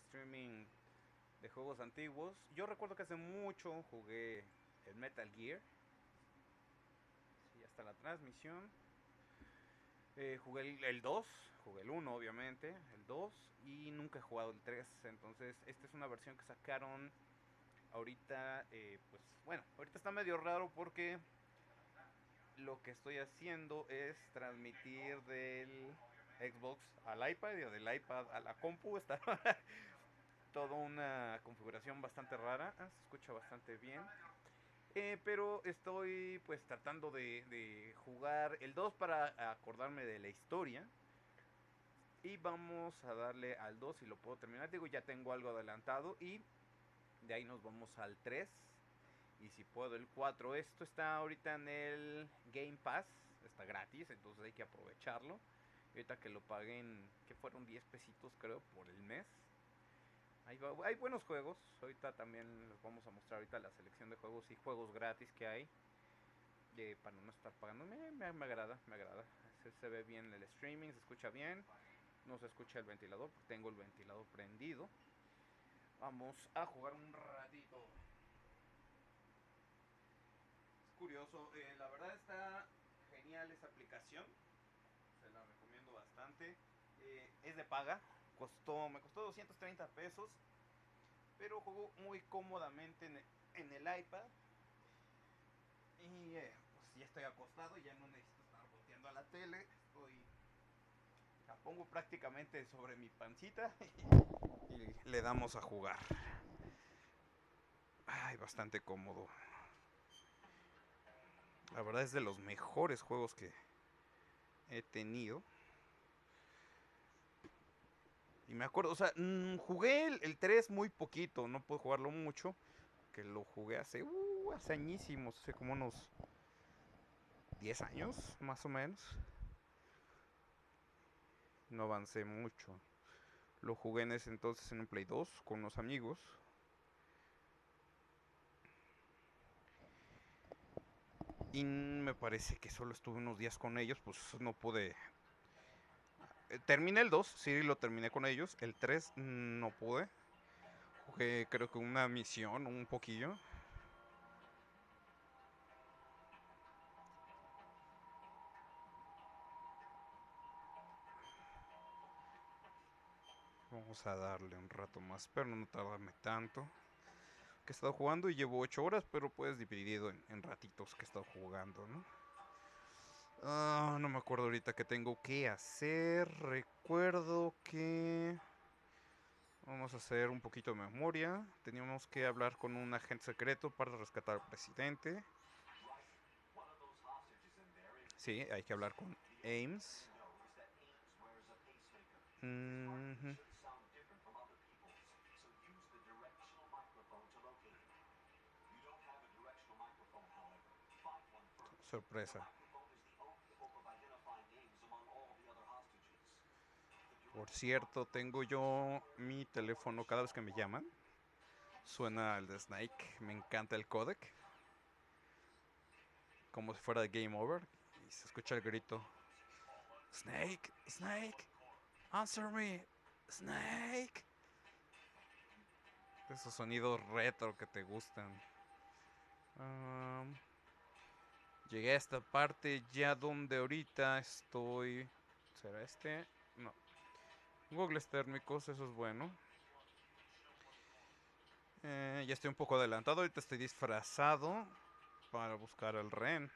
streaming de juegos antiguos. Yo recuerdo que hace mucho jugué el Metal Gear. Sí, hasta la transmisión. Jugué el 2, jugué el uno obviamente, el 2 y nunca he jugado el 3. Entonces, esta es una versión que sacaron ahorita. Pues bueno, ahorita está medio raro porque lo que estoy haciendo es transmitir del Xbox al iPad y del iPad a la compu. Está toda una configuración bastante rara. Se escucha bastante bien. Pero estoy pues tratando de jugar el 2 para acordarme de la historia. Y vamos a darle al 2 si lo puedo terminar. Digo, ya tengo algo adelantado. Y de ahí nos vamos al 3. Y si puedo el 4. Esto está ahorita en el Game Pass. Está gratis, entonces hay que aprovecharlo. Y ahorita que lo paguen, que fueron 10 pesitos creo por el mes. Hay buenos juegos. Ahorita también les vamos a mostrar ahorita la selección de juegos y juegos gratis que hay. Para no estar pagando. Me agrada, me agrada. Se ve bien el streaming, se escucha bien. No se escucha el ventilador, porque tengo el ventilador prendido. Vamos a jugar un ratito. Es curioso, la verdad está genial esa aplicación. Se la recomiendo bastante. Es de paga. Me costó 230 pesos. Pero juego muy cómodamente en el iPad. Y pues ya estoy acostado, ya no necesito estar volteando a la tele. La pongo prácticamente sobre mi pancita y le damos a jugar. Ay, bastante cómodo. La verdad es de los mejores juegos que he tenido. Y me acuerdo, o sea, jugué el 3 muy poquito, no puedo jugarlo mucho. Que lo jugué hace añísimos, hace como unos 10 años, más o menos. No avancé mucho. Lo jugué en ese entonces en un Play 2 con unos amigos. Y me parece que solo estuve unos días con ellos, pues no pude. Terminé el 2, sí lo terminé con ellos. El 3 no pude. Jugué creo que una misión, un poquillo. Vamos a darle un rato más, pero no tardarme tanto. Que he estado jugando y llevo 8 horas, pero pues dividido en ratitos que he estado jugando, ¿no? No me acuerdo ahorita qué tengo que hacer. Recuerdo que vamos a hacer un poquito de memoria. Teníamos que hablar con un agente secreto para rescatar al presidente. Sí, hay que hablar con Ames. Mhm. Sorpresa. Por cierto, tengo yo mi teléfono cada vez que me llaman. Suena el de Snake. Me encanta el codec. Como si fuera de Game Over. Y se escucha el grito. Snake, Snake, answer me, Snake. Esos sonidos retro que te gustan. Um, Llegué a esta parte ya donde ahorita estoy. ¿Será este? No. Googles térmicos, eso es bueno. Ya estoy un poco adelantado. Ahorita estoy disfrazado para buscar al rehén.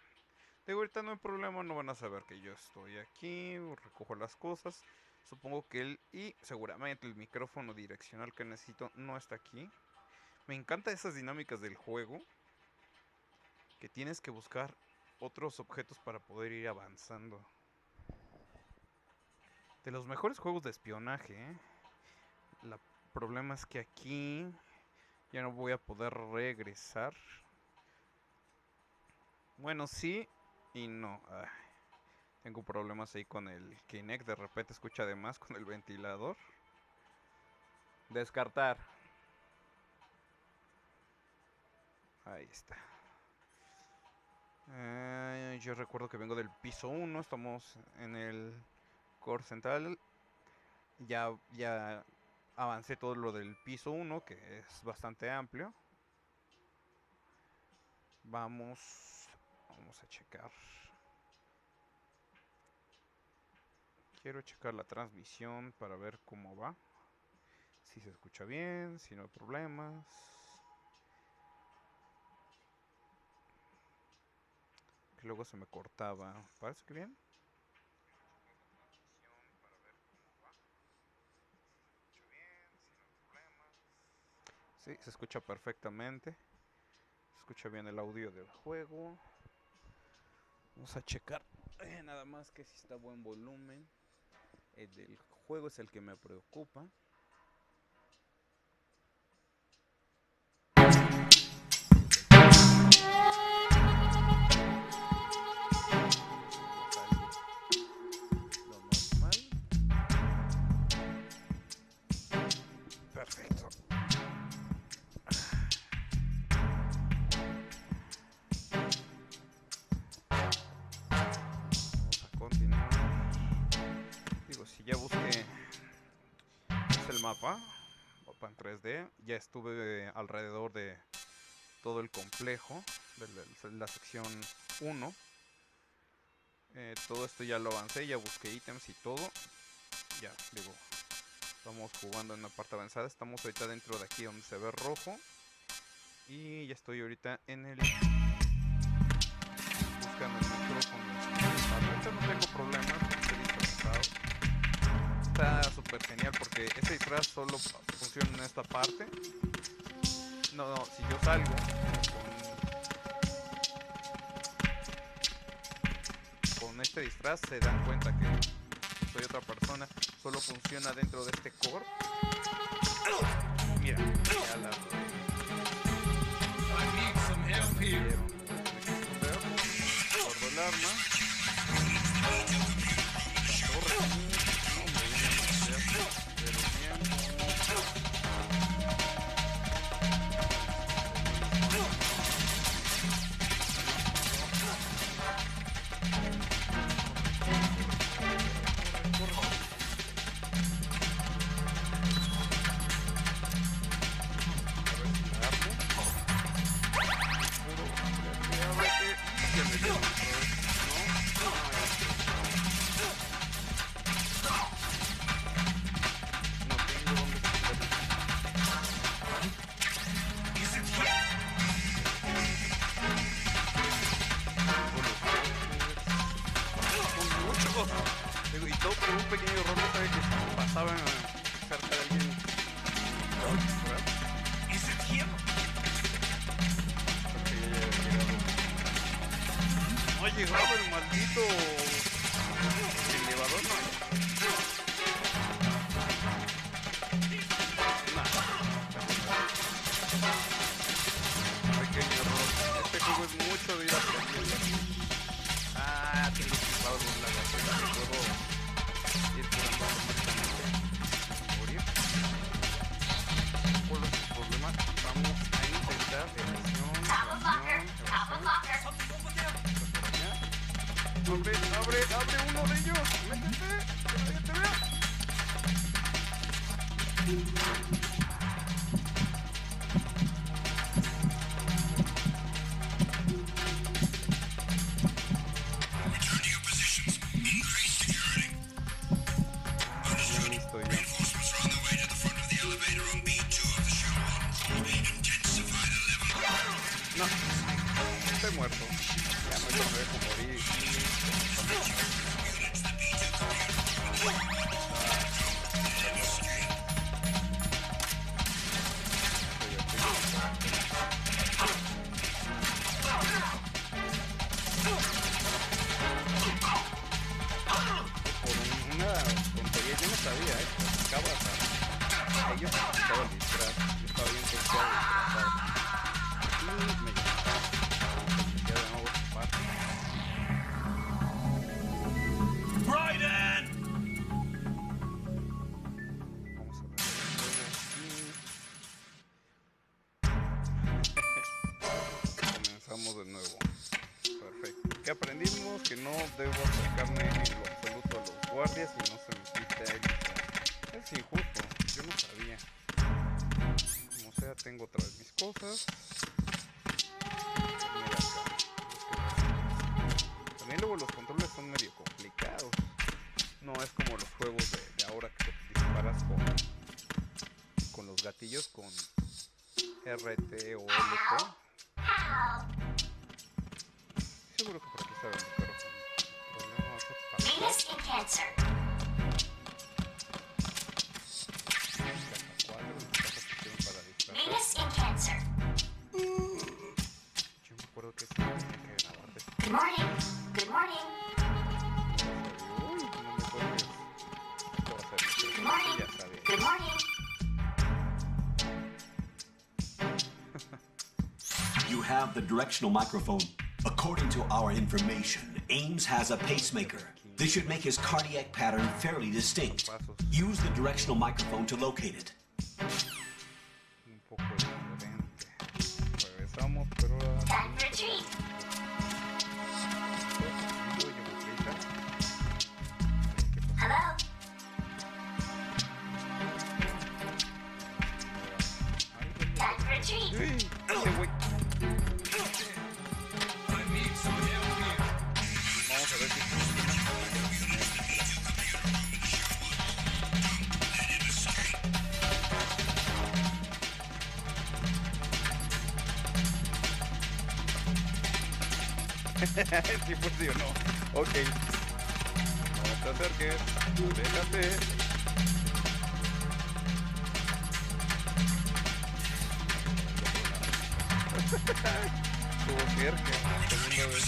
Digo, ahorita no hay problema, no van a saber que yo estoy aquí, recojo las cosas. Supongo que y seguramente el micrófono direccional que necesito no está aquí. Me encantan esas dinámicas del juego, que tienes que buscar otros objetos para poder ir avanzando. De los mejores juegos de espionaje, ¿eh? El problema es que aquí ya no voy a poder regresar. Bueno, sí y no. Tengo problemas ahí con el Kinect. De repente escucha además con el ventilador. Descartar. Ahí está. Yo recuerdo que vengo del piso 1. Estamos en el core central. Ya avancé todo lo del piso 1, que es bastante amplio. Vamos a checar. Quiero checar la transmisión para ver cómo va. Si se escucha bien, si no hay problemas. Que luego se me cortaba. Parece que bien. Sí, se escucha perfectamente. Se escucha bien el audio del juego. Vamos a checar. Nada más que si está a buen volumen. El del juego es el que me preocupa. Lo normal. Perfecto. Vamos a continuar. Digo, si ya busqué el mapa en 3D, ya estuve alrededor de todo el complejo de la sección 1. Todo esto ya lo avancé, ya busqué ítems y todo. Ya, digo, estamos jugando en la parte avanzada. Estamos ahorita dentro de aquí donde se ve rojo. Y ya estoy ahorita en el... buscando el micrófono. Ahorita no tengo problemas, estoy disfrazado. Está súper genial porque este disfraz solo funciona en esta parte. No, si yo salgo con este disfraz se dan cuenta que soy otra persona. Solo funciona dentro de este core. Mira, ya la guardo el arma. Y todo por un pequeño error, no sabe que pasaba cerca de alguien. No llegaba el maldito elevador, no. Pequeño error. Este juego es mucho de ir aprendiendo. Tengo equipado la gasolina que puedo ir curando automáticamente. Morir. Por los problemas, vamos a intentar evasión. Abre uno de ellos. Métete, que te vea. No, estoy muerto. Ya me dejo morir. Por una tontería, yo no sabía, acaba de... Ellos estaban el disfraz, yo estaba bien confiado disfrazado. Y me ya de nuevo esta parte. Vamos a ver aquí. Comenzamos de nuevo. Perfecto. ¿Qué aprendimos? Que no debo acercarme en lo absoluto a los guardias y no se me quita el disfraz. Es injusto, yo no sabía. tengo otra vez mis cosas. También luego los controles son medio complicados. No es como los juegos de ahora que disparas con los gatillos con RT o LT. Seguro que por aquí está el micrófono. El problema va a ser pasar. Venus in Cancer. Yo me acuerdo que tenía que grabar de... Good morning. Good morning. Uy, no me acuerdo. Esto va a ser Good mi morning. ya sabía. Good morning. You have the directional microphone. According to our information, Ames has a pacemaker. This should make his cardiac pattern fairly distinct. Use the directional microphone to locate it. Un poco diferente. Regresamos, pero ahora... Time for a treat. Hello. Time for a treat. ¡Ey! ¡Ese güey! Vamos a ver si sí funcionó. Ok. No te acerques. Déjate. Estuvo cerca. Segunda vez.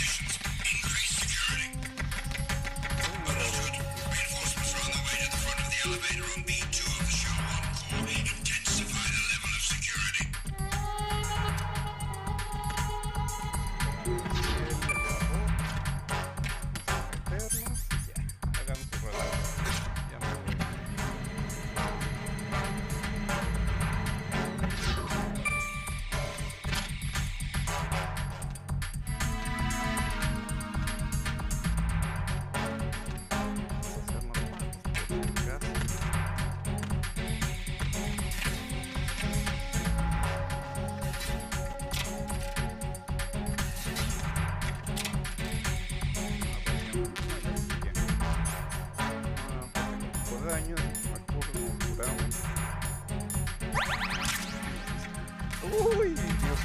Uy, Dios.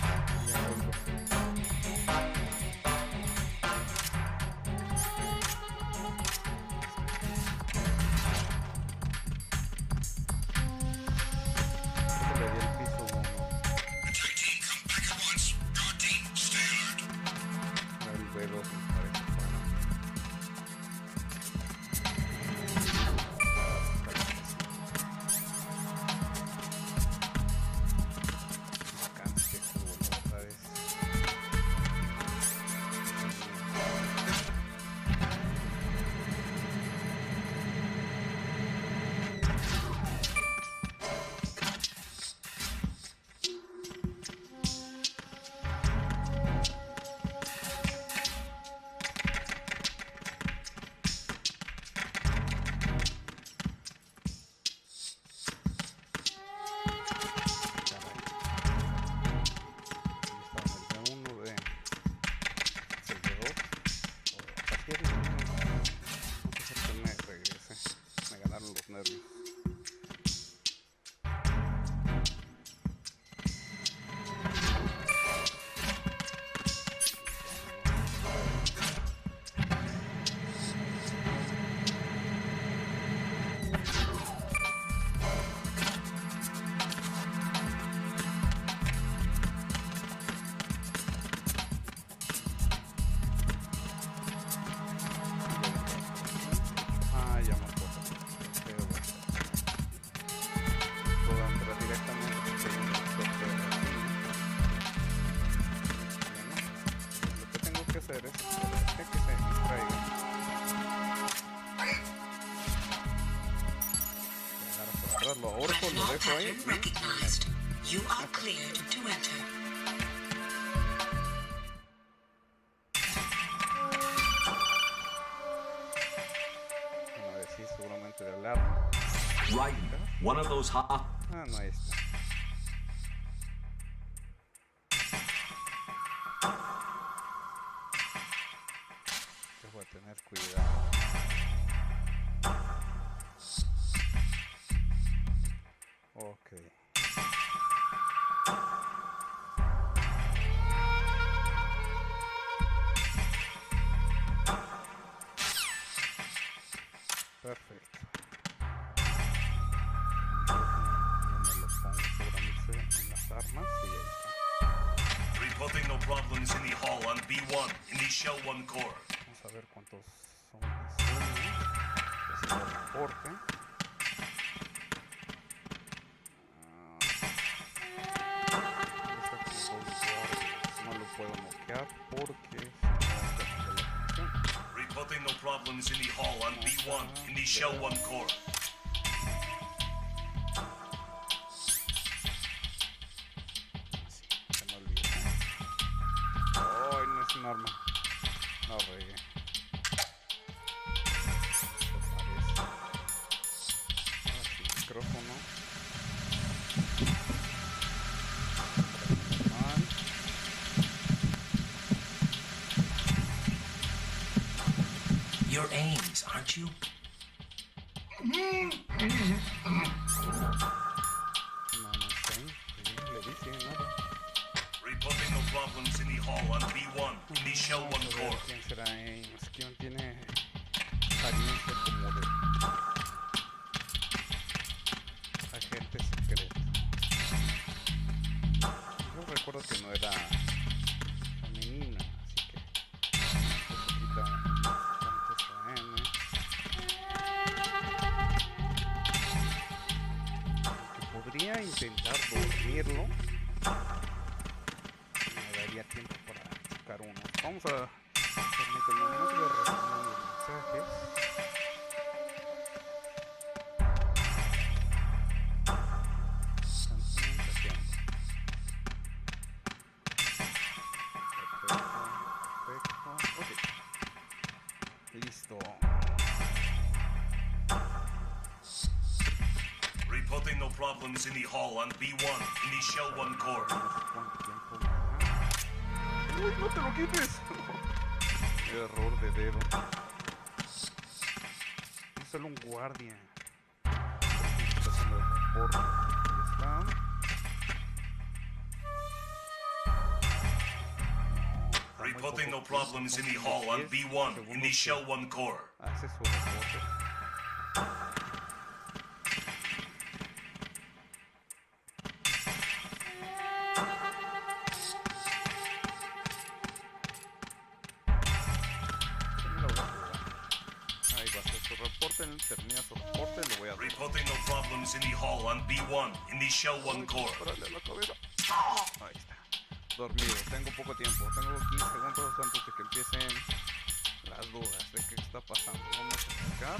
Lo ahorco, lo dejo ahí. You are cleared to enter. Van a decir seguramente de alarma. Right. One of those hot. Ah, no, ahí está. Cuidado. Ok. Perfecto. Me lo pongo seguramente en las armas y ahí está. Reporting no problems in the hall on B1 in the Shell 1 core. Vamos a ver cuántos zombies hay. Que se lo reporte. No lo puedo noquear porque si no, la función. Reporting no problems in the hall on B1 in the Shell 1 core. Se me olvida. Ay, no es un arma. No regué. ¿Qué parece? Así, micrófono. Normal. You're Ames, aren't you? No sé. Le dije nada. Reporting no problems in the hall on B1 in the Shell 1 Vamos a ver core. quién será Ames. ¿Quién tiene apariencia como de agente secreto? Yo recuerdo que no era femenina, así que eso quita tantos AM. Aunque podría intentar dormirlo. Me daría tiempo para sacar uno. Vamos a... Permítanme, no voy a responder los mensajes. Están mensajeando. Perfecto, perfecto. Ok. Listo. Reporting no problems in the hall on B1 in the Shell 1 core. No sé cuánto tiempo me da. ¡Uy, no te lo quites! Error de dedo. Es solo un guardia. Está haciendo el reporte. Ahí está. Reporting no problems in the hall on B1 in the Shell 1 core. Hace su reporte. Ahí va a hacer su reporte, termina su reporte, lo voy a dar. Reporting no problems in the hall on B1 in the Shell 1 core. Órale a la cabeza. Ahí está. Dormido. Tengo poco tiempo. Tengo 15 segundos antes de que empiecen las dudas de qué está pasando. Vamos a sacar.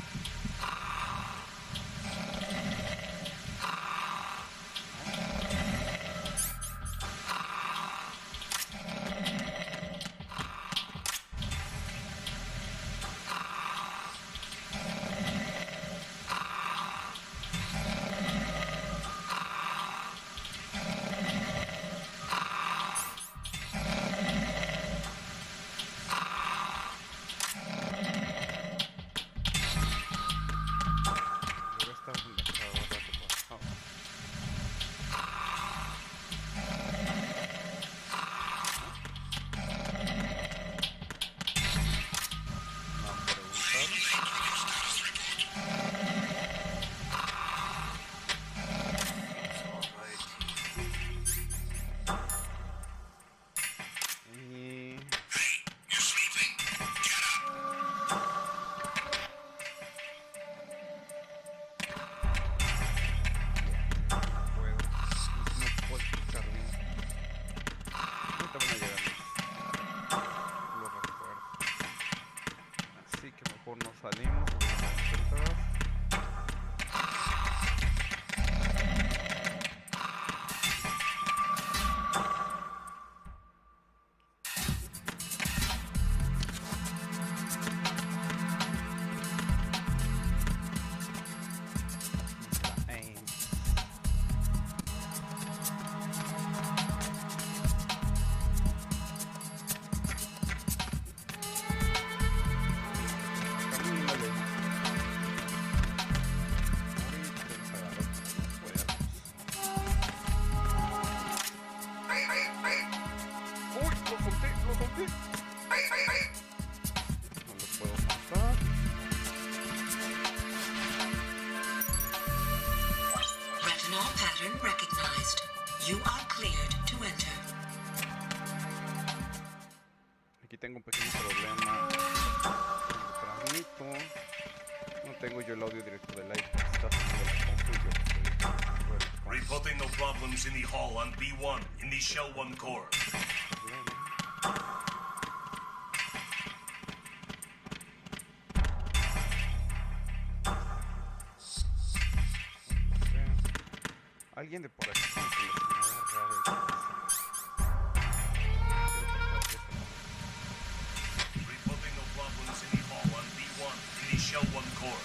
pattern recognized. You are cleared to enter. Aquí tengo un pequeño problema. Transmito. No tengo yo el audio directo del iPad. Está sonando la compu y yo estoy... Reporting no problems in the hall on B1 in the Shell 1 core. Alguien de por aquí como que le sonaba raro el Reporting no problems in the hall on B1 in the Shell 1 core.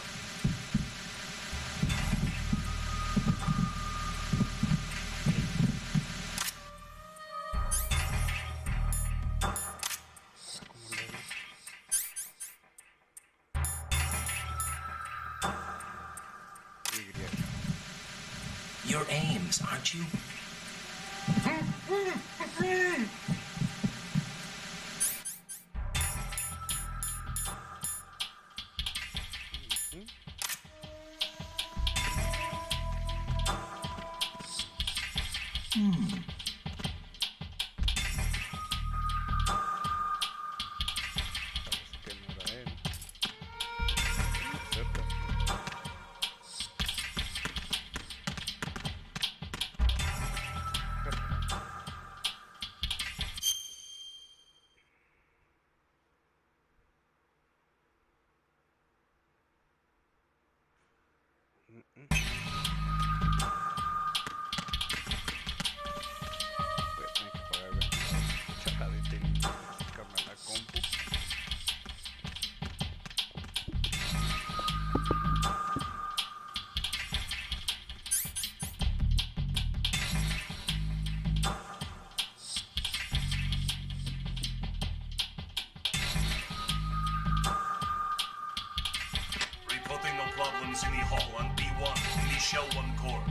You're Ames, aren't you? que no era él. Cerca. Voy a tener que pagar la chajadita y sacarme la compu. Reporting no problems in the hall on B1 in the Shell 1 core.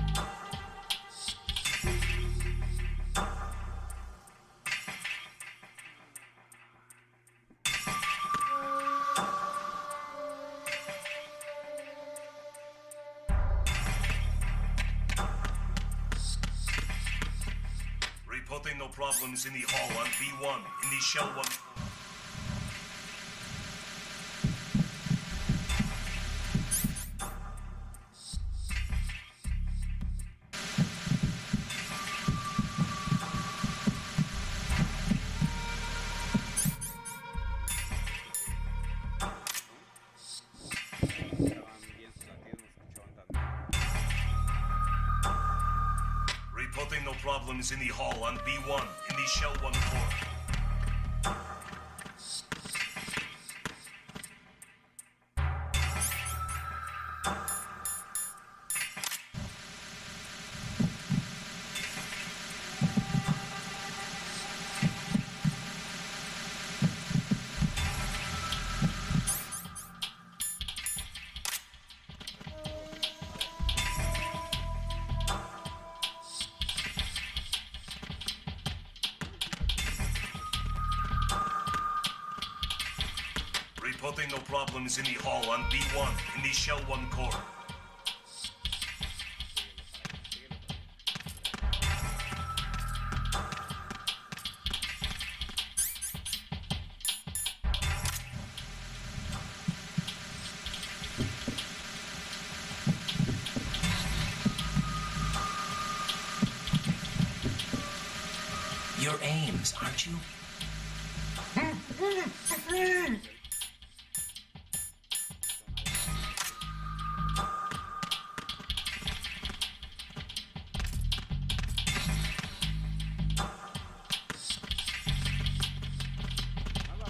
Reporting no problems in the hall on B1 in the Shell 1 core. Estaban bien sus latidos, no escuchaban tan bien. Reporting no problems in the hall on B1 in the Shell 1 core. Reporting no problems in the hall on B1 in the Shell 1 core. You're Ames, aren't you? Nada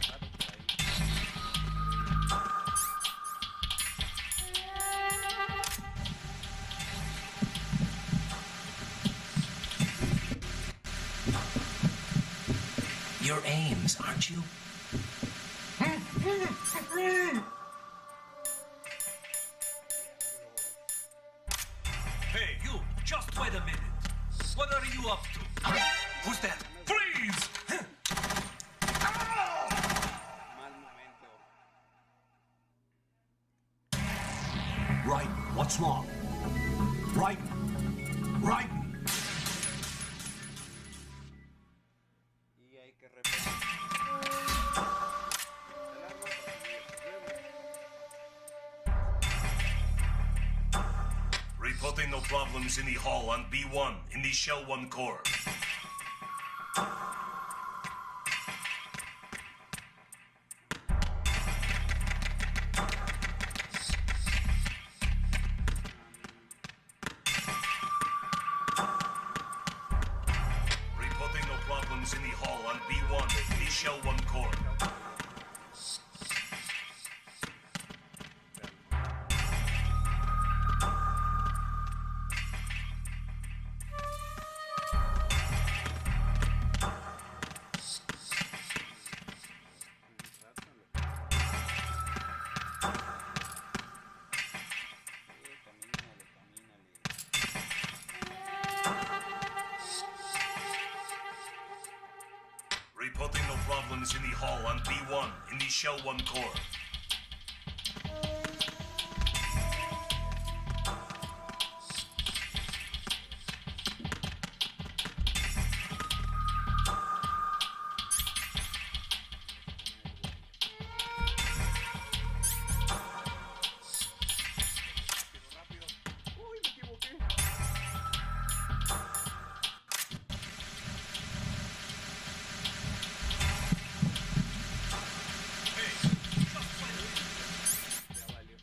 raro por ahí. You're Ames, aren't you? Hey, you! Just wait a minute! What are you up to? Who's that? Freeze! Mal momento. Right, what's wrong? Right, right. no problems in the hall on B1 in the Shell 1 core. Reporting no problems in the hall on B1 in the Shell 1 core. Reporting no problems in the hall on B1 in the Shell 1 core. Uy, me equivoqué. Ya valió.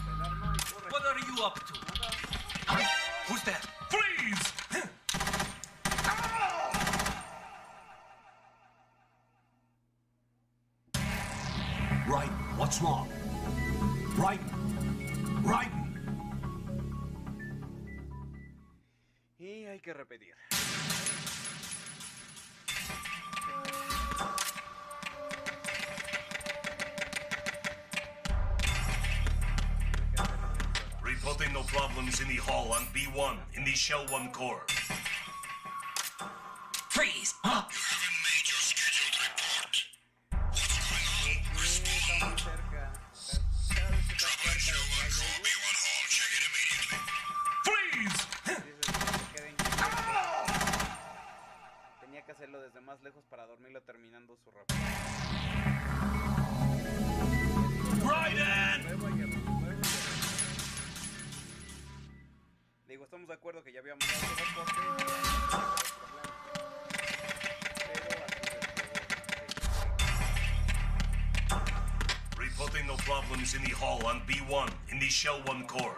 El arma y corre. What are you up to? Who's that? Freeze! Right, what's wrong? Right, right. Y hay que repetir. Reporting no problems in the hall on B1 in the Shell 1 core. Freeze! Huh? Está muy cerca. Cada vez que estás cerca detrás de ellos, Freeze! dices que se queden quietos. Tenía que hacerlo desde más lejos para dormirlo terminando su rápido. Raiden! Digo, estamos de acuerdo que ya habíamos dado dos cortes y ya no hay problema. Pero así Reporting no problems in the hall on B1 in the Shell 1 core.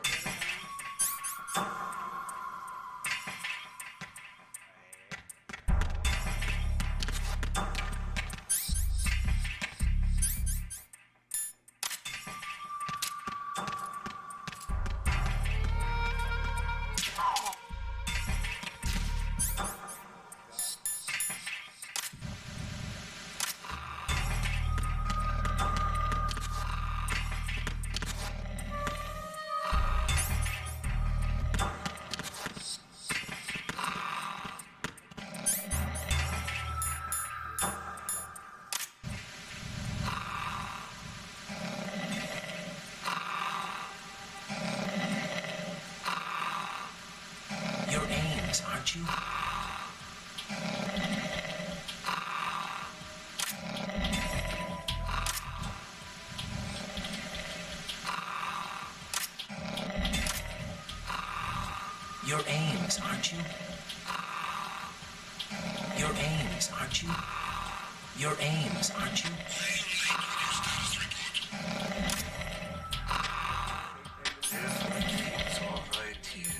You're Ames, aren't you? You're Ames, aren't you? You're Ames, aren't you? You're Ames, aren't you? Everything's all right here.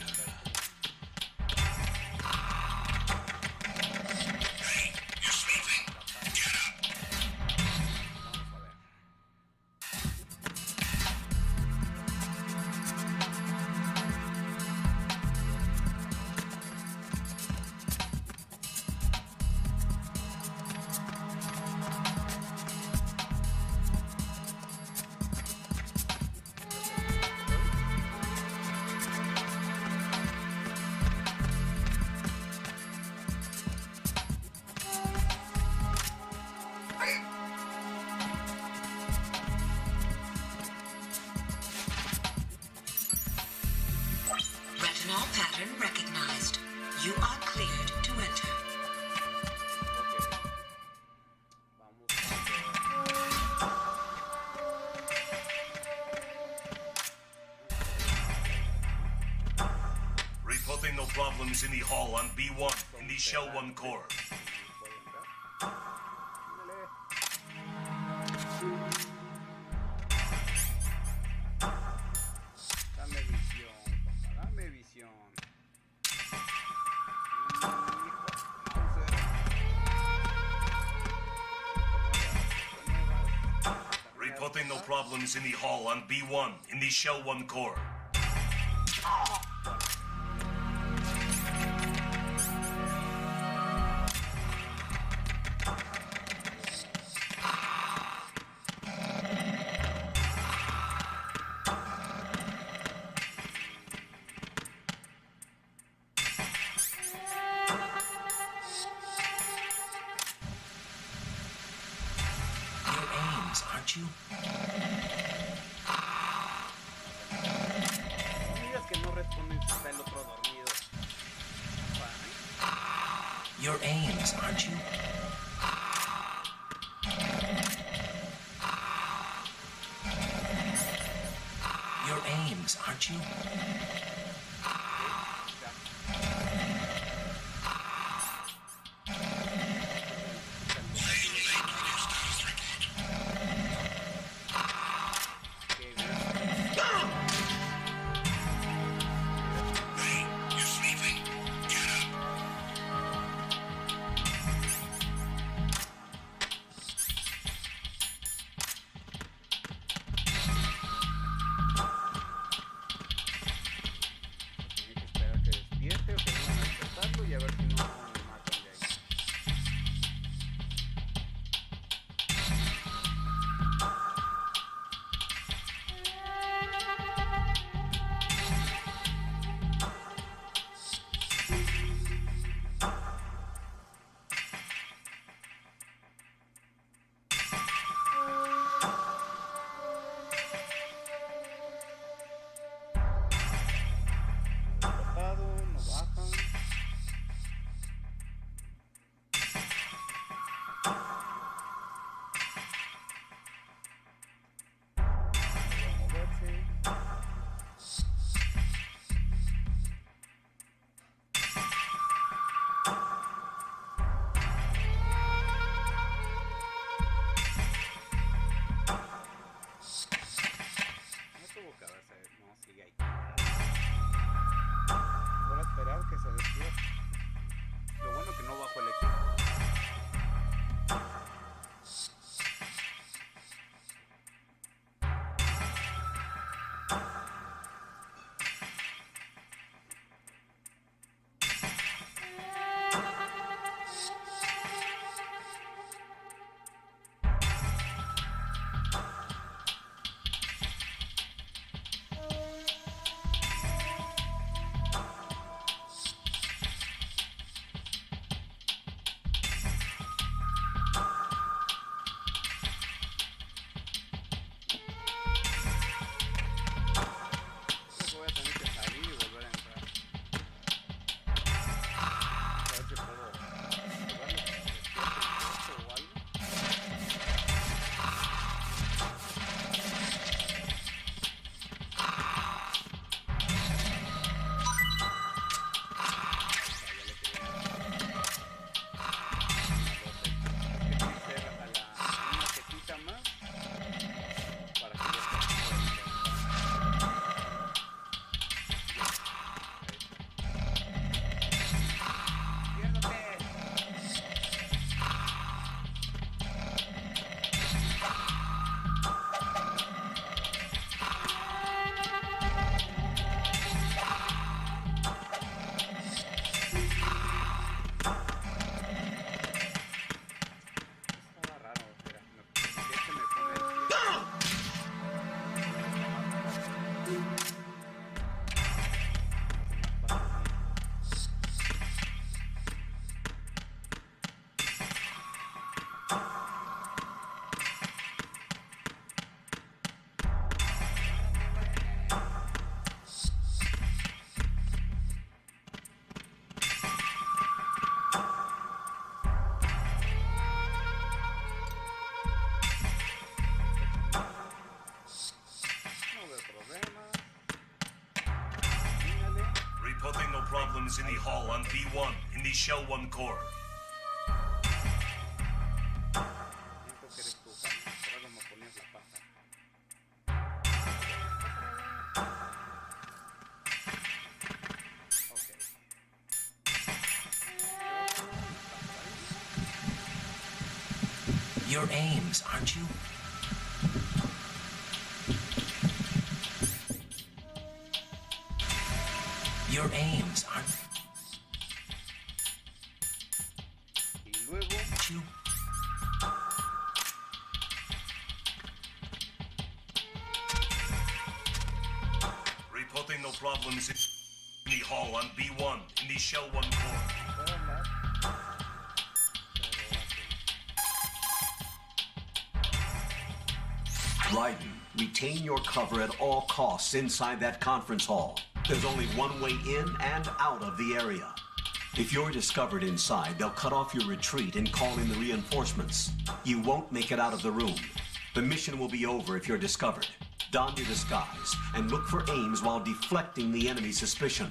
Retinol pattern recognized. You are cleared to enter. Ok. Vamos a problems in the hall on B1 in the Shell 1 core. Dame visión, papá, dame visión. Reporting no problems in the hall on B1 in the Shell 1 core. Aren't you? No digas que no responden si está el otro dormido. You're Ames, aren't you? You're Ames, aren't you? Y a ver si no me matan de ahí. No bajan. problems in the hall on B1 in the Shell 1 core. You're Ames, aren't you? You're Ames, aren't you? Reporting no problems in the hall on B1 in the Shell 1 core. Raiden, retain your cover at all costs inside that conference hall. There's only one way in and out of the area. If you're discovered inside, they'll cut off your retreat and call in the reinforcements. You won't make it out of the room. The mission will be over if you're discovered. Don your disguise and look for Ames while deflecting the enemy's suspicion.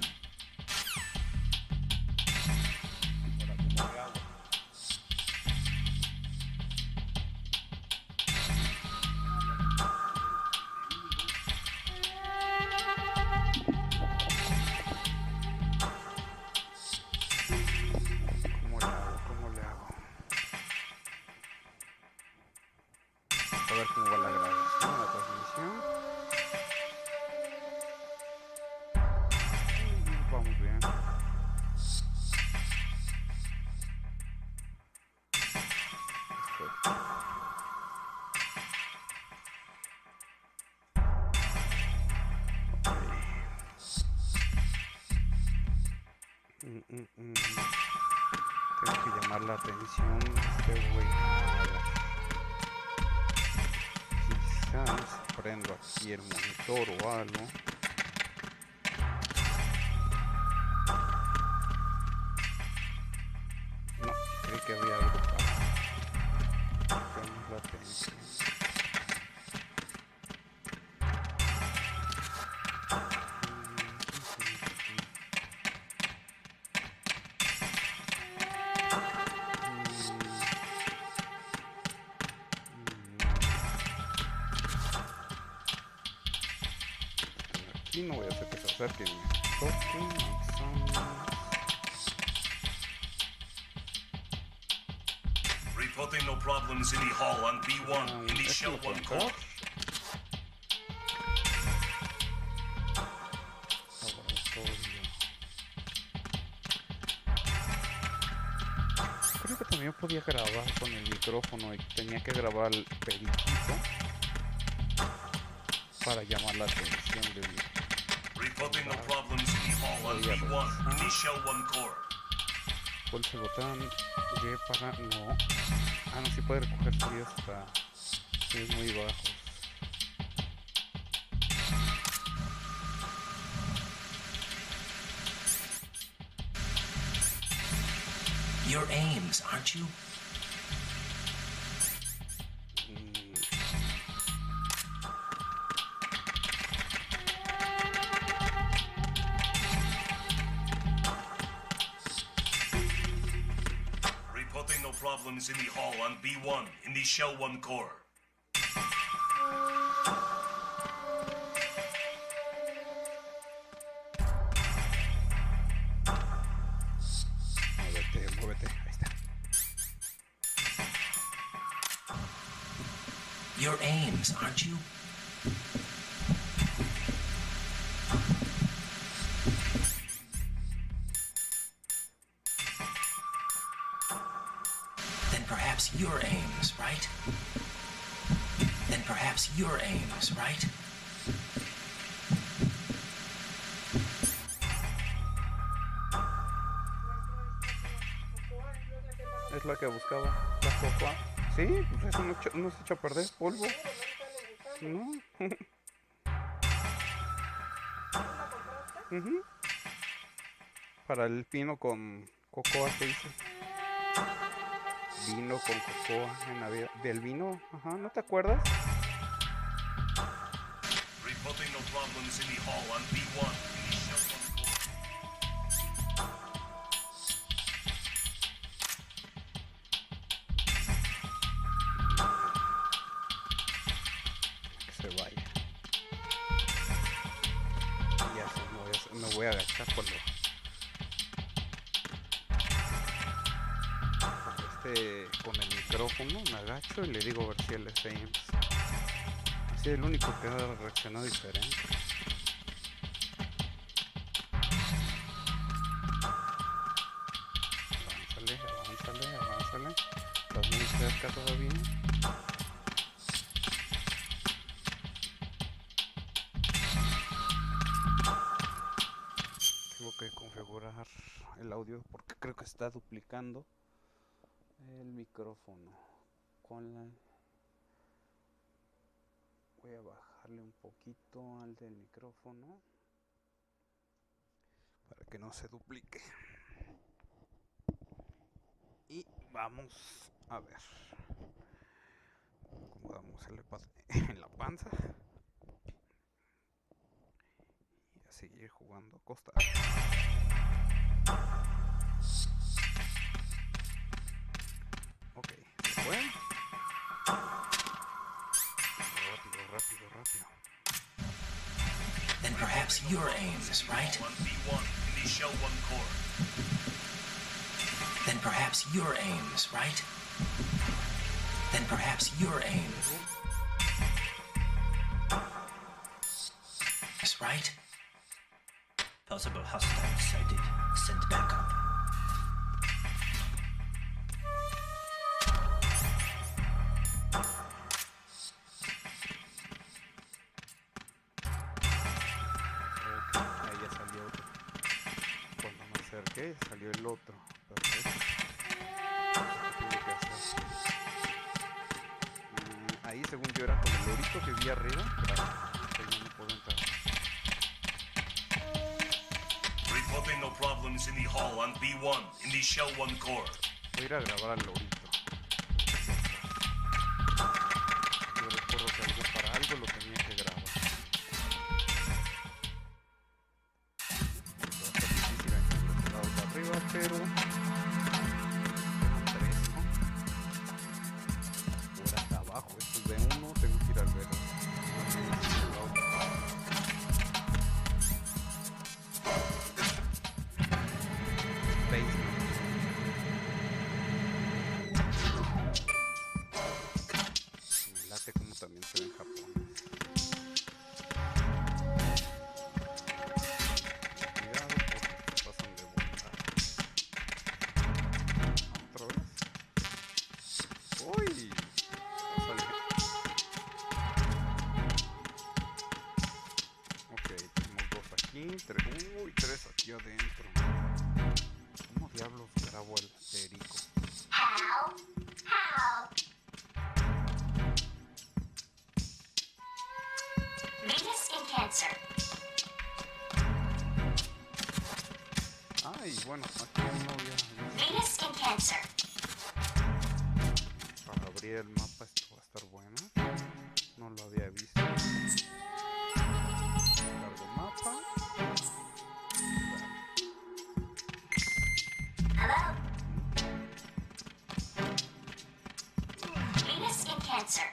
A ver cómo va la grabación, la transmisión. Vamos bien. Perfecto. Tengo que llamar la atención de este güey. Quizás prendo aquí el monitor o algo. No, creí que había algo para llamar la atención. Aquí no voy a hacer que se acerquen y me toquen. Reporting no problems in the hall on B1 in the Shell 1 core. Creo que también podía grabar con el micrófono y tenía que grabar el periquito para llamar la atención del Reporting no problems in the hall on B1 in the Shell 1 core. pulsa el botón Y para... no. Ah, no, sí puede recoger frío hasta... sí, es muy bajo. You're Ames, aren't you? Reporting no problems in the hall on B1 in the Shell 1 core. Muévete, muévete. Ahí está. You're Ames, aren't you? Then perhaps you're Ames, right? Then perhaps you're Ames, right? Es la que buscaba, la cocoa. Sí, pues eso no se echa a perder, polvo. No. Para el vino con cocoa que hice. Vino con cocoa en Navidad. Del vino, ajá, ¿no te acuerdas? Reporting no problems in the hall on B1 in the Shell 1 core. agachar cuando con el micrófono me agacho y le digo a ver si él es Ames. Así es el único que reaccionó diferente. Avánzale. Estás muy cerca todavía. Tengo que configurar el audio porque creo que está duplicando el micrófono. Voy a bajarle un poquito al del micrófono para que no se duplique. Y vamos a ver. Acomodamos el iPad en la panza. Y a seguir jugando Costa. Ok, se fue. Rápido. Then perhaps your Ames, right? 1v1 in the shell 1 core. Then perhaps your Ames, right? Then perhaps your Ames. That's right? Possible hostiles sighted. Send backup. Ahí ya salió otro. Cuando me acerqué, salió el otro. Perfecto. Ahí según yo era con el lorito que vi arriba, pero ahí no puedo entrar. Reporting no problems in the hull on B1 in the shell 1 core. Voy a ir a grabar al lorito. Yo recuerdo que para algo lo tenía que grabar. Va a estar difícil aquí los lados de arriba, pero... Por acá abajo, esto es de uno, tengo que ir al verde. Me late como también se ve en Japón. Cuidado porque se pasan de volada. ¿Otra vez? ¡Uy! Ok, tenemos dos aquí, tres aquí adentro. ¿Cómo diablos grabo el Erico? Help! Venus in Cancer. Ay, bueno, aquí no había... Venus in Cancer. Para abrir el mapa esto va a estar bueno. No lo había visto. Cargo mapa. Hello? Venus in Cancer.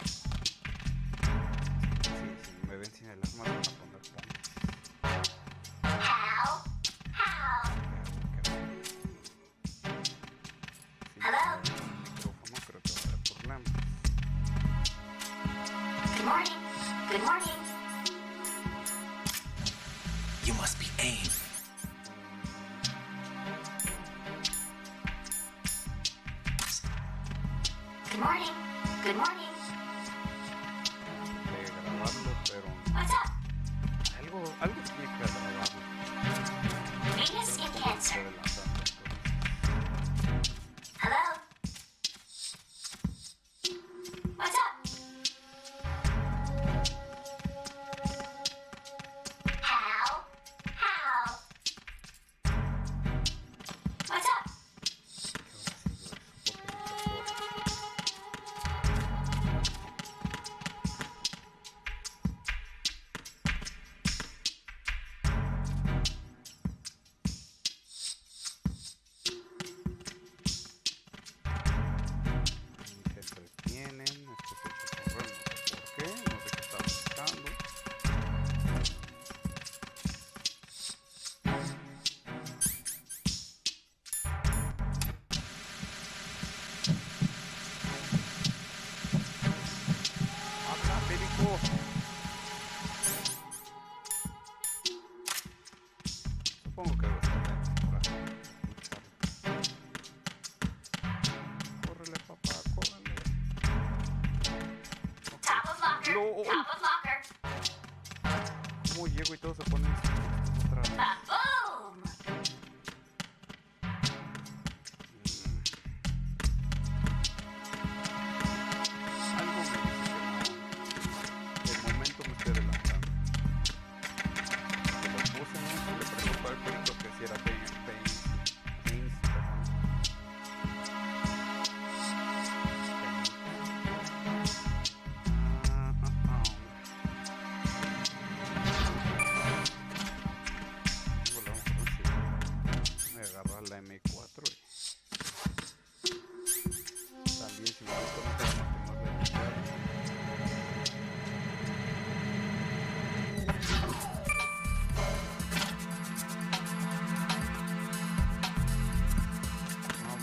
Sí, si me ven sin el arma van a poner puntos. Help! Sí, Hello? el micrófono creo que va a haber problemas. Good morning. Good morning. You must be Ames. Good morning. Good morning. De grabarlo, pero What's up? algo tiene que grabarlo. Venus in Como Cancer. adelantando, entonces. Hello? What's up? Help! What's up? Que ahora sí lo es, porque oh. Top of locker. Como llego y todo se pone otra vez. Boom. Algo me dice que no. De momento me estoy adelantando. Lo puse mucho, le preguntó al perito que si era James. La M4 y también si me gusta no queda más que más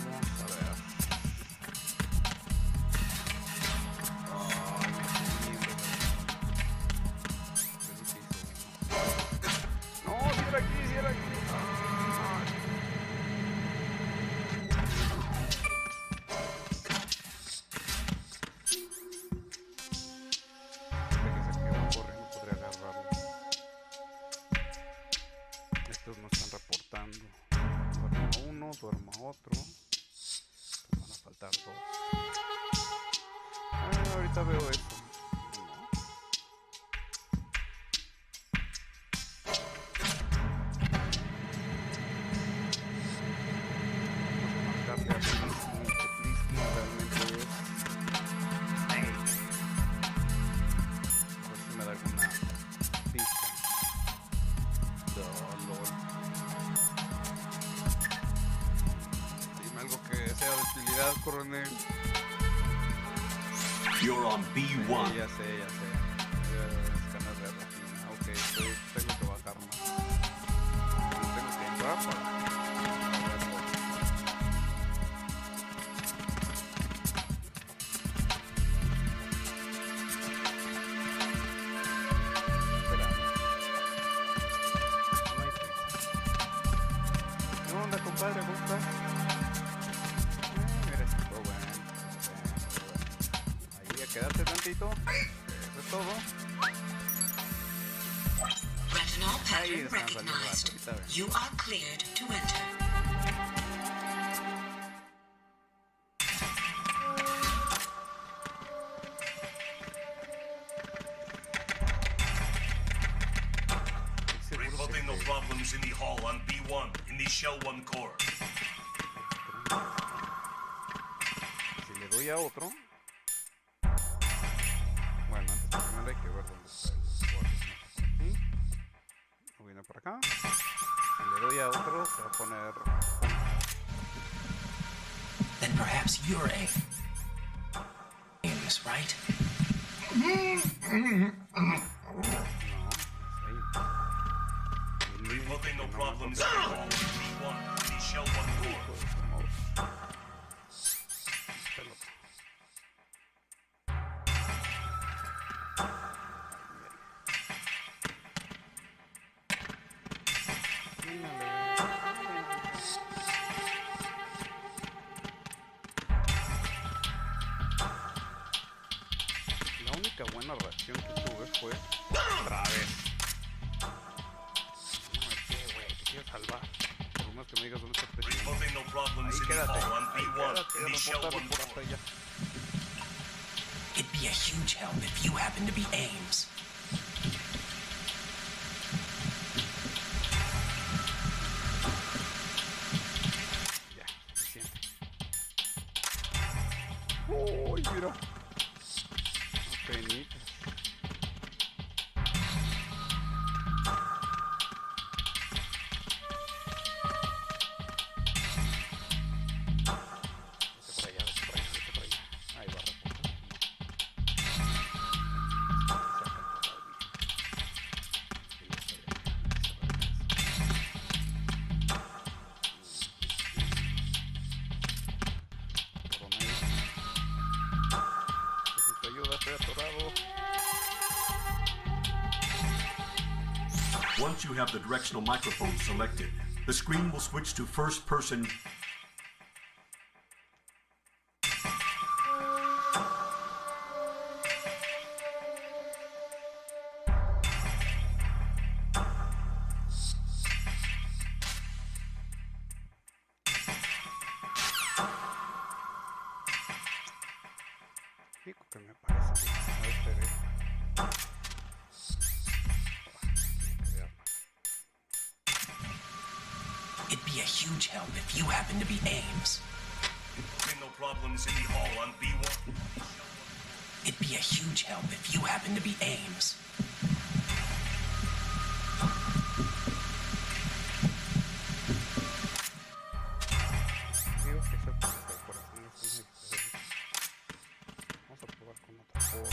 vamos a ver. No, si era aquí, si era aquí. No están reportando. Duerma uno, duerma otro. Pues van a faltar dos. Ahorita veo eso. Vamos a marcarle a Pliskin, que Pliskin realmente es Snake. A ver si me da alguna pista. Dime algo que sea de utilidad, coronel. You're on B1. Ya sé. Escanear de retina. Ok, tengo que bajar más. Tengo que entrar para... Compadre, ¿cómo estás? Mira, esto bueno. Ahí a quedarte tantito. Eso es todo. Retinol Ahí pattern están saliendo las recognized. ahorita, ven. You are cleared to enter. Reporting no problems in the hall on B1 in the Shell 1 core. Si le doy a otro. Bueno, antes de primero hay que ver dónde está el guardia. ¿Sí? Viene por acá. Si le doy a otro, se va a poner. Then perhaps you're Ames, right? Reporting no problems in the hall on B1 in the Shell 1 core. La única buena reacción que tuve fue otra vez. Te quiero salvar. Por lo menos que me digas dónde está el presidente. Reporting no problems Ahí in the quédate. hall on Ahí B1 quédate. in the Shell 1 Reportarlo por hasta core. allá. It'd be a huge help if you happen to be Ames. Ya, suficiente. Uy, mira. Apenitas. Vete por allá. Ahí va a reportar. Necesito ayuda, estoy atorado. Once you have the directional microphone selected, the screen will switch to first person. científico que me parece que es este de... It'd be a huge help if you happen to be Ames. No problems in the hall on B1. It'd be a huge help if you happen to be Ames. Digo que se puede hacer por aquí, no es muy diferente. Vamos a probar con otra forma.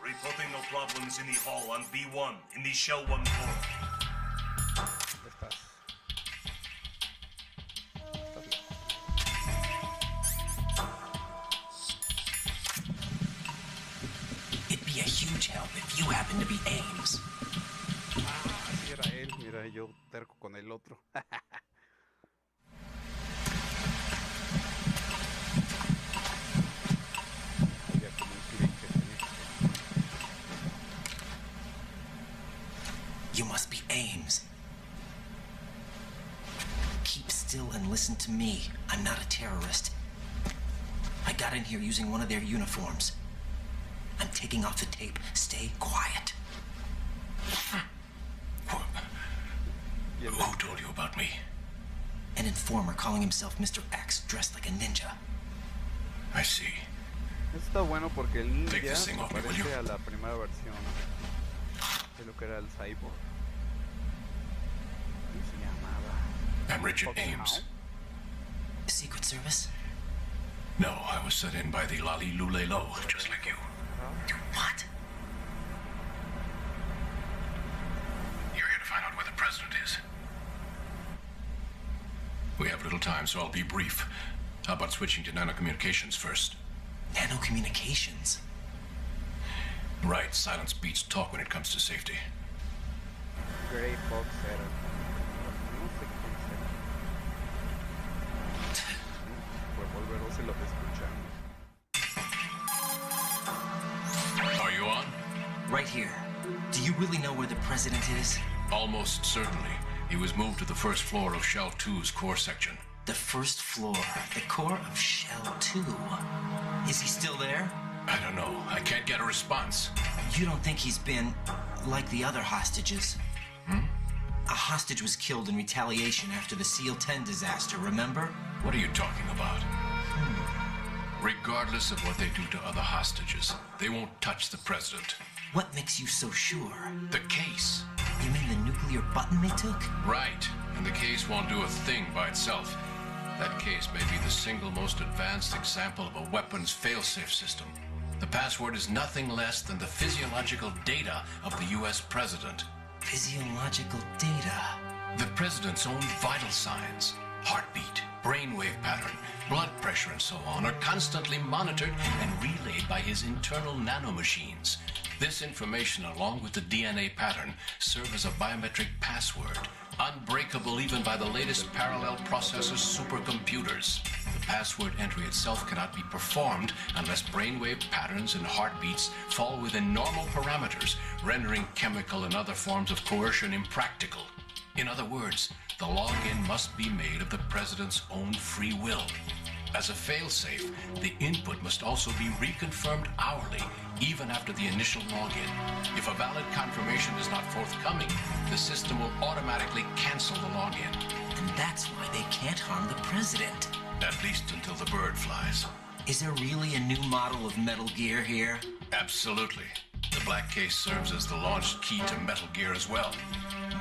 Reporting no problems in the hall on B1 in the Shell 1 floor. ¿Dónde estás? Estás lejos. It'd be a huge help if you happen to be Ames. Ah, sí era él. Mira, yo terco con el otro. Había como un clic que tenía que hacer. You must be Ames. Keep still and listen to me. I'm not a terrorist. I got in here using one of their uniforms. I'm taking off the tape. Stay quiet. Who told you about me? An informer calling himself Mr. X, dressed like a ninja. I see. Esto está bueno porque el ninja Take this se thing off me, will parece you? a la primera versión de lo que era el cyborg. ¿Cómo se llamaba? I'm Richard Fox Ames. Hound. Secret Service? No, I was sent in by the Lali Lule Lo, just like you. What? You're here to find out where the president is. We have little time, so I'll be brief. How about switching to nanocommunications first? Nanocommunications? Right, silence beats talk when it comes to safety. Grey Fox era. No sé quién será. Revolveros y lo escuchamos. Are you on? Right here. Do you really know where the president is? Almost certainly. He was moved to the first floor of Shell 2's core section. The first floor, the core of Shell 2. Is he still there? I don't know. I can't get a response. You don't think he's been like the other hostages? A hostage was killed in retaliation after the SEAL 10 disaster, remember? What are you talking about? Regardless of what they do to other hostages, they won't touch the president. What makes you so sure? The case. You mean the nuclear button they took? Right. And the case won't do a thing by itself. That case may be the single most advanced example of a weapons failsafe system. The password is nothing less than the physiological data of the US president. Physiological data. The president's own vital signs, heartbeat, brainwave pattern, blood pressure, and so on, are constantly monitored and relayed by his internal nanomachines. This information, along with the DNA pattern, serve as a biometric password, unbreakable even by the latest parallel processor supercomputers. The password entry itself cannot be performed unless brainwave patterns and heartbeats fall within normal parameters, rendering chemical and other forms of coercion impractical. In other words, the login must be made of the president's own free will. As a failsafe, the input must also be reconfirmed hourly, even after the initial login. If a valid confirmation is not forthcoming, the system will automatically cancel the login. And that's why they can't harm the president. At least until the bird flies. Is there really a new model of Metal Gear here? Absolutely. The black case serves as the launch key to Metal Gear as well.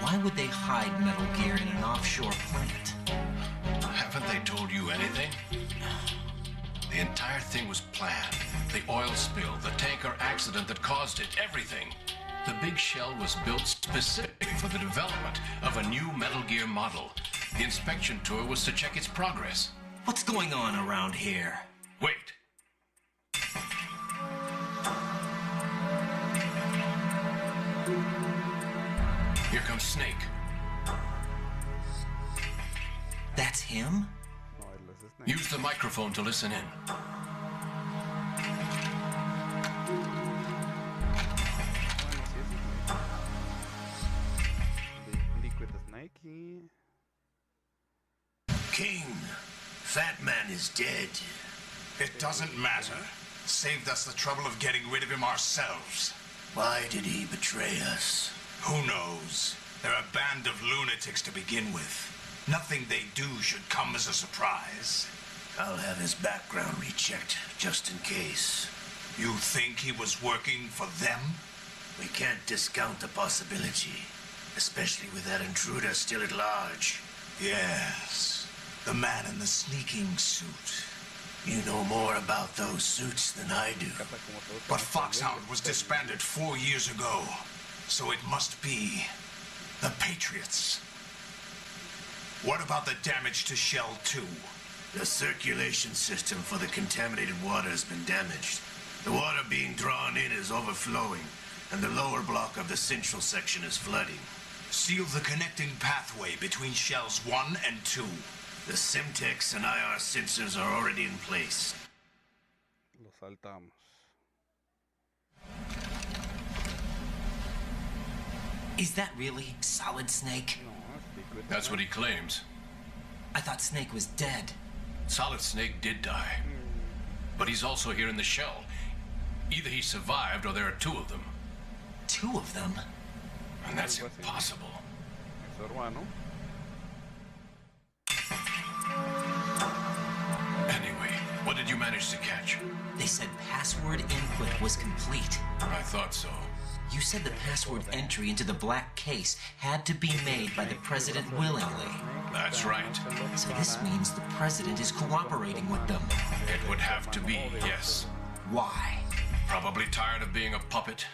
Why would they hide Metal Gear in an offshore plant? Haven't they told you anything? The entire thing was planned. The oil spill, the tanker accident that caused it, everything. The big shell was built specifically for the development of a new Metal Gear model. The inspection tour was to check its progress. What's going on around here? Wait. Here comes Snake. That's him? No, él es Snake. Use the microphone to listen in. Bueno, sí es Snake. Liquid Snake y King, Fat Man is dead. It doesn't matter. Saved us the trouble of getting rid of him ourselves. Why did he betray us? Who knows? They're a band of lunatics to begin with. Nothing they do should come as a surprise. I'll have his background rechecked, just in case. You think he was working for them? We can't discount the possibility, especially with that intruder still at large. Yes, the man in the sneaking suit. You know more about those suits than I do. But Foxhound was disbanded 4 years ago, so it must be the Patriots. What about the damage to Shell 2? The circulation system for the contaminated water has been damaged. The water being drawn in is overflowing, and the lower block of the central section is flooding. Seal the connecting pathway between Shells 1 and 2. The Simtex and IR sensors are already in place. Lo saltamos. Is that really Solid Snake? That's what he claims. I thought Snake was dead. Solid Snake did die. But he's also here in the shell. Either he survived or there are 2 of them. 2 of them? And that's impossible. Anyway, what did you manage to catch? They said password input was complete. I thought so. You said the password entry into the black case had to be made by the president willingly. That's right. So this means the president is cooperating with them. It would have to be, yes. Why? Probably tired of being a puppet,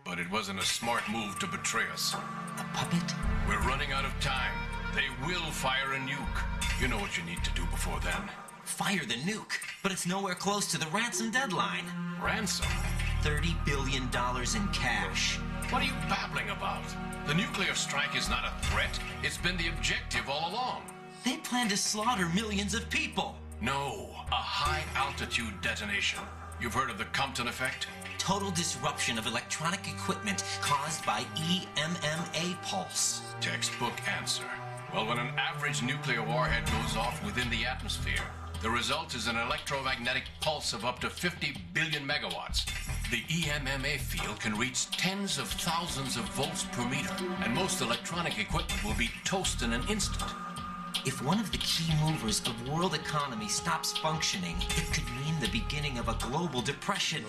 but it wasn't a smart move to betray us. A puppet? We're running out of time. They will fire a nuke. You know what you need to do before then. Fire the nuke, but it's nowhere close to the ransom deadline. Ransom? $30 billion in cash. What are you babbling about? The nuclear strike is not a threat. It's been the objective all along. They plan to slaughter millions of people. No, a high-altitude detonation. You've heard of the Compton effect? Total disruption of electronic equipment caused by EMMA pulse. Textbook answer. Well, when an average nuclear warhead goes off within the atmosphere, the result is an electromagnetic pulse of up to 50 billion megawatts. The EMMA field can reach tens of thousands of volts per meter, and most electronic equipment will be toast in an instant. If one of the key movers of world economy stops functioning, it could mean the beginning of a global depression.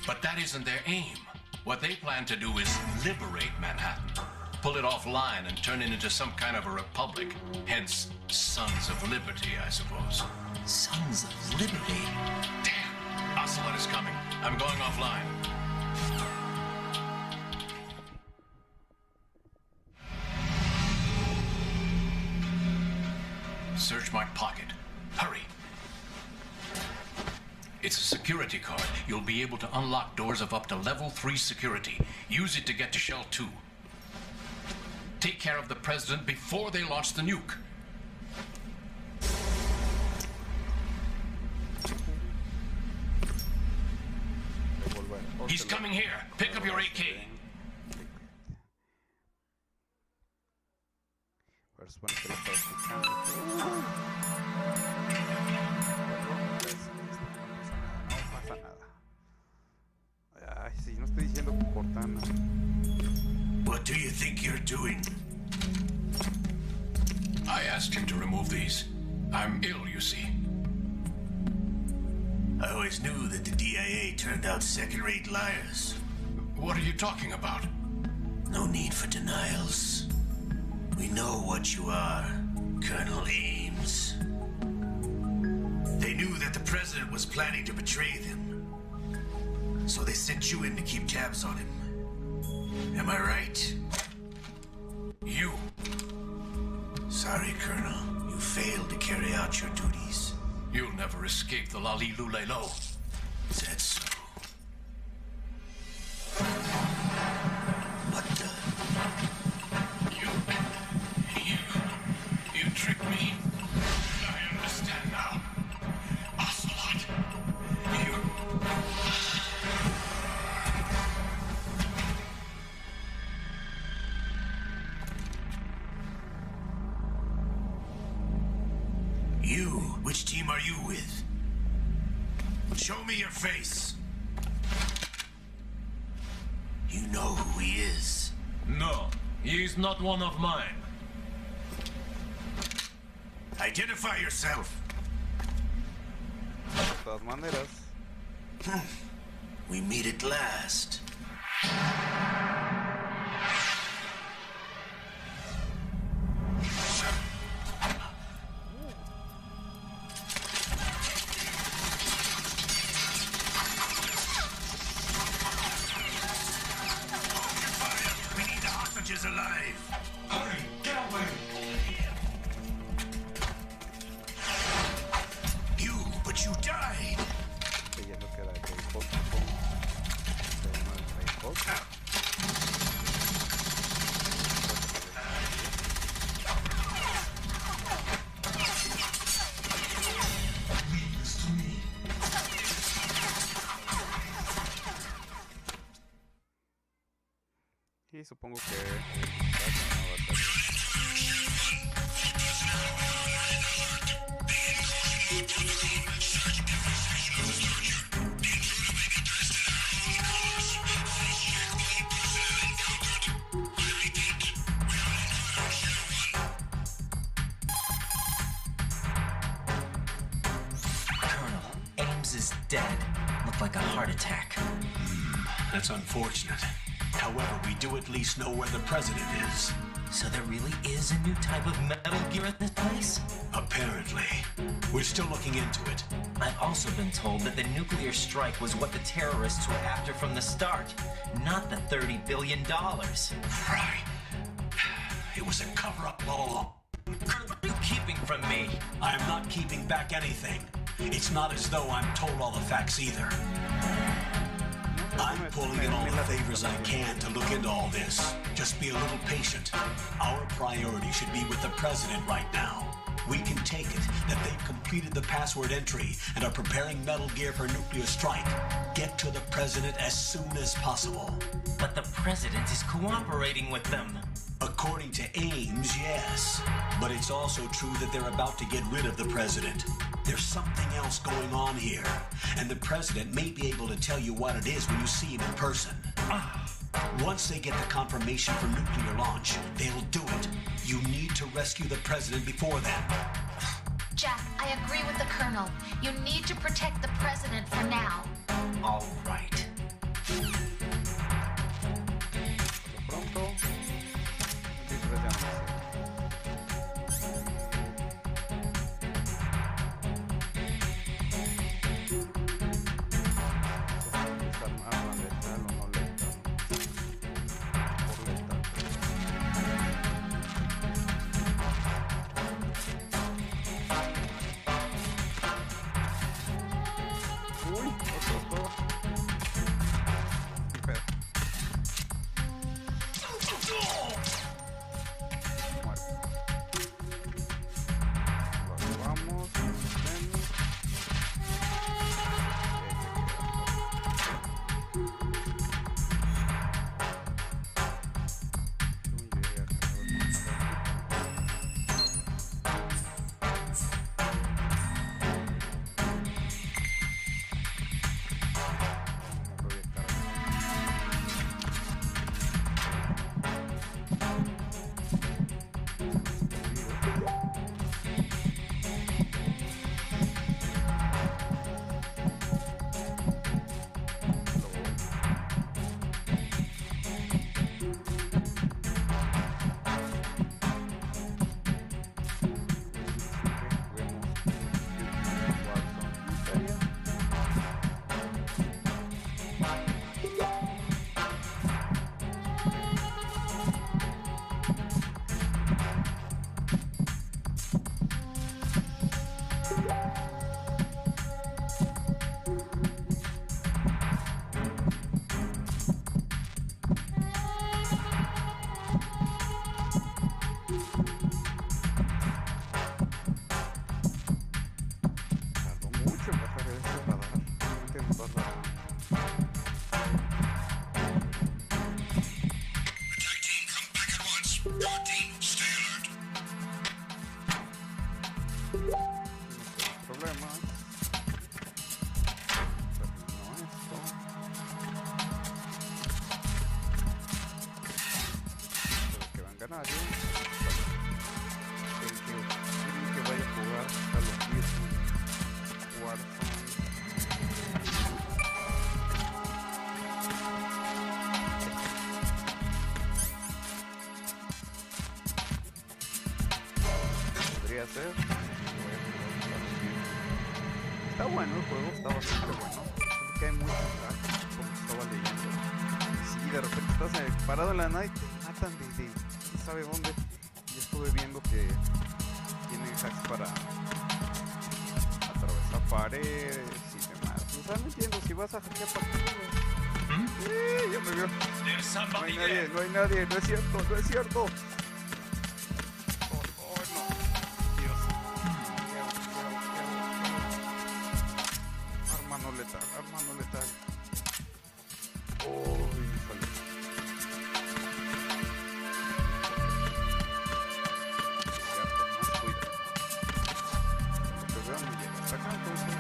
But that isn't their aim. What they plan to do is liberate Manhattan. Pull it offline and turn it into some kind of a republic. Hence, Sons of Liberty, I suppose. Sons of Liberty? Damn! Ocelot is coming. I'm going offline. Search my pocket. Hurry! It's a security card. You'll be able to unlock doors of up to level 3 security. Use it to get to Shell 2. Take care of the president before they launch the nuke. He's coming here. Pick up your AK. Ay, sí, no estoy diciendo Cortana. What do you think you're doing? I asked him to remove these. I'm ill, you see. I always knew that the DIA turned out second-rate liars. What are you talking about? No need for denials. We know what you are, Colonel Ames. They knew that the president was planning to betray them, so they sent you in to keep tabs on him. Am I right? You. Sorry, Colonel. You failed to carry out your duties. You'll never escape the Lali-Lulelo. Is that so? What the? You tricked me. I understand now. Ocelot. You... you. Which team are you with? Show me your face. You know who he is. No, he is not one of mine. Identify yourself. De todas maneras. We meet at last. We need the hostages alive. Hurry, get away! But you died. Que ya no queda que el poco. Leave this to me. Y supongo que Colonel, Ames is dead. Looked like a heart attack. That's unfortunate. However, we do at least know where the president is. So there really is a new type of Metal Gear at this place? Apparently. We're still looking into it. I've also been told that the nuclear strike was what the terrorists were after from the start, not the $30 billion. Right. It was a cover-up all along. Colonel, what are you keeping from me? I am not keeping back anything. It's not as though I'm told all the facts either. I'm pulling in all the favors I can to look into all this. Just be a little patient. Our priority should be with the president right now. We can take it that they've completed the password entry and are preparing Metal Gear for nuclear strike. Get to the president as soon as possible. But the president is cooperating with them. According to Ames, yes. But it's also true that they're about to get rid of the president. There's something else going on here, and the president may be able to tell you what it is when you see him in person. Once they get the confirmation for nuclear launch, they'll do it. You need to rescue the president before then. Jack, I agree with the Colonel. You need to protect the President for now. All right. pronto. Disfrutamos. hacer. Está bueno el juego, está bastante bueno. Solo que hay muchos hacks, como estaba leyendo. Sí, de repente estás parado en la nada y te matan de no sabe dónde. Y estuve viendo que tienen hacks para atravesar paredes y demás. O sea, no entiendo si vas a hackear partidas. Ya me vio. No hay nadie, no es cierto. Arma no letal. Oh, híjole. Más cuidado. Lo que veo no llega hasta acá, entonces.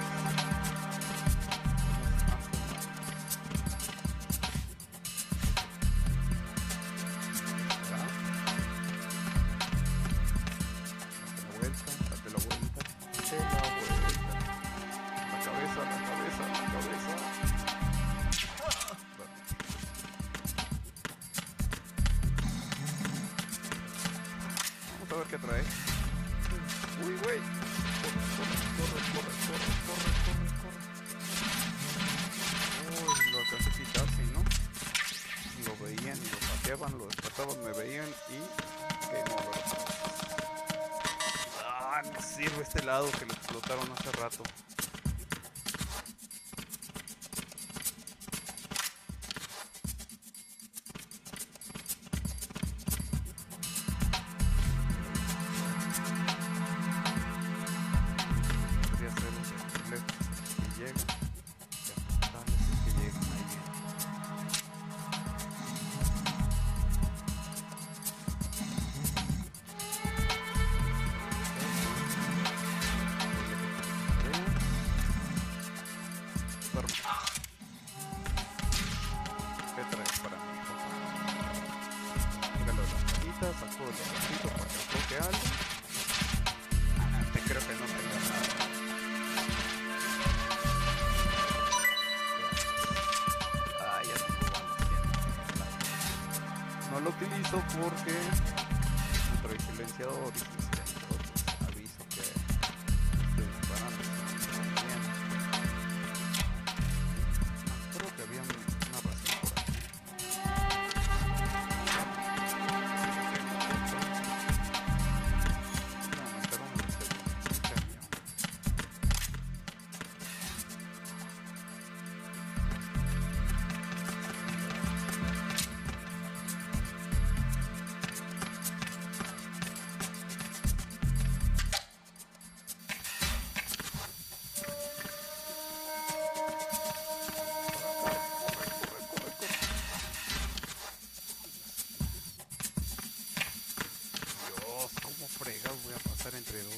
Date la vuelta. La cabeza. Vamos a ver qué trae. Uy, güey. Corre. Uy, lo alcancé a quitar, si no. Lo veían y lo pateaban, lo despertaban, me veían y... Game over. No sirve este lado que lo explotaron hace rato. Saco el ratito para que toque algo. Te creo que no tenga nada. Ya tengo balas. No lo utilizo porque trae silenciador y aviso que estoy disparando. Creo que había una razón por aquí. Fregas voy a pasar entre dos.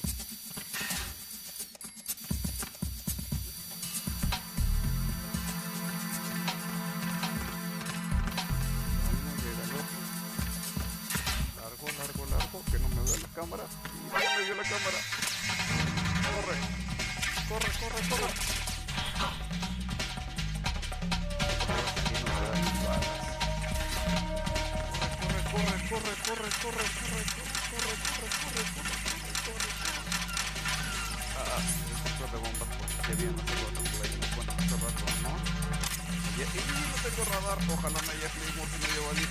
No llega el otro. Largo, que no me vea la cámara. Y no me vio la cámara. Corre. Corre. Esto de bombas porque bien no tengo otro bueno, hace rato, ¿no? Y no tengo radar, ojalá me haya Claymore si me llevo allí.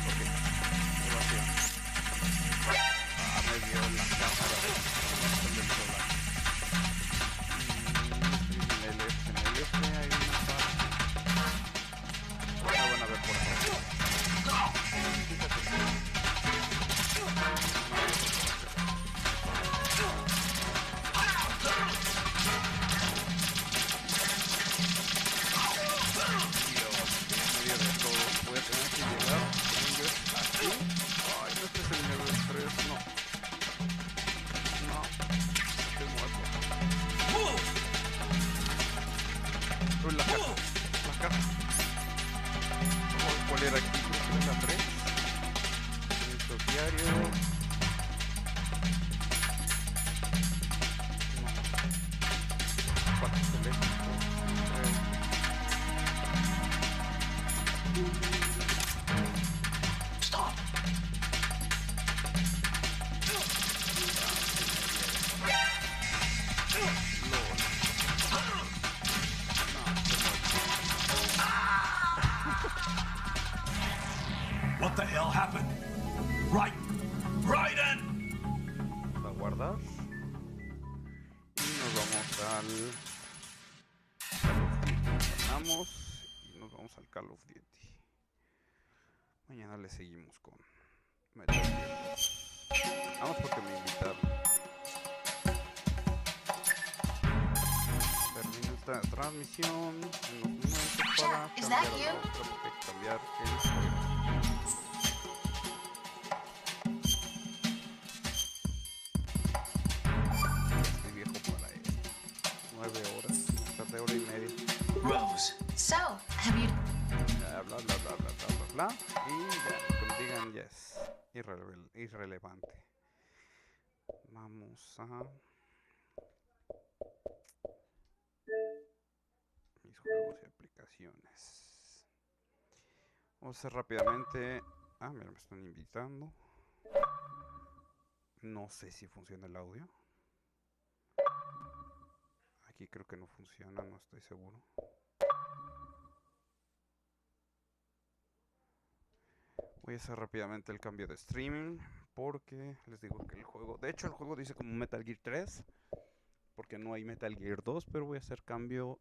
Ok, evasión. Me vio la cámara del celular. En el este hay una parte. Van a ver por acá. La caja. Vamos a poner aquí la 3. Estos diarios. Cuatro eléctricos. Stop. What the hell happened? Right. Raiden! Vamos a guardar. Y nos vamos al... Ganamos y nos vamos al Call of Duty. Mañana le seguimos con Metal Gear 2. Vamos porque me invitaron. Termino esta transmisión en unos momentos para Jack, is cambiar that a you? la otra porque hay que cambiar el juego. Estoy viejo para esto. 9 horas, más tarde hora y media. Rose. So, have you... Bla bla bla bla bla bla bla. Y ya, que me digan yes. Irrelevante. Vamos a mis juegos y aplicaciones. Vamos a hacer rápidamente. Ah, mira, me están invitando. No sé si funciona el audio. Aquí creo que no funciona, no estoy seguro. Voy a hacer rápidamente el cambio de streaming porque les digo que el juego, de hecho el juego dice como Metal Gear 3 porque no hay Metal Gear 2, pero voy a hacer cambio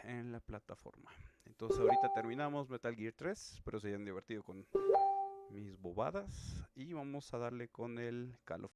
en la plataforma. Entonces ahorita terminamos Metal Gear 3, espero se hayan divertido con mis bobadas y vamos a darle con el Call of